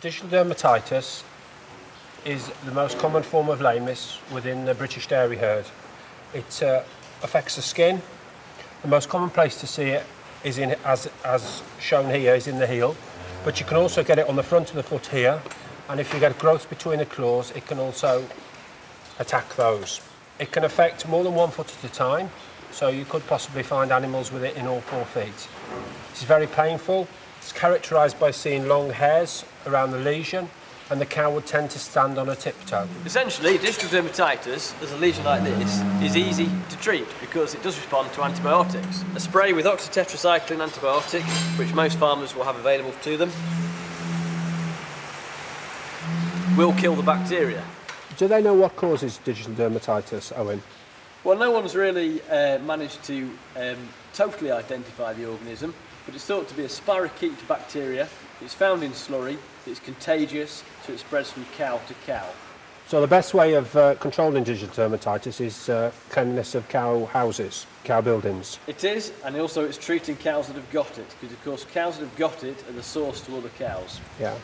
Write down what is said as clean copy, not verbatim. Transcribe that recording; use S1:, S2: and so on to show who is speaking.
S1: Digital dermatitis is the most common form of lameness within the British dairy herd. It affects the skin. The most common place to see it is as shown here, is in the heel, but you can also get it on the front of the foot here, and if you get growth between the claws, it can also attack those. It can affect more than one foot at a time, so you could possibly find animals with it in all 4 feet. It's very painful. It's characterised by seeing long hairs around the lesion, and the cow would tend to stand on a tiptoe.
S2: Essentially, digital dermatitis, as a lesion like this, is easy to treat because it does respond to antibiotics. A spray with oxytetracycline antibiotic, which most farmers will have available to them, will kill the bacteria.
S1: Do they know what causes digital dermatitis, Owen?
S2: Well, no one's really managed to totally identify the organism, but it's thought to be a spirochete bacteria. It's found in slurry, it's contagious, so it spreads from cow to cow.
S1: So the best way of controlling digital dermatitis is cleanliness of cow houses, cow buildings.
S2: It is, and also it's treating cows that have got it, because of course cows that have got it are the source to other cows.
S1: Yeah.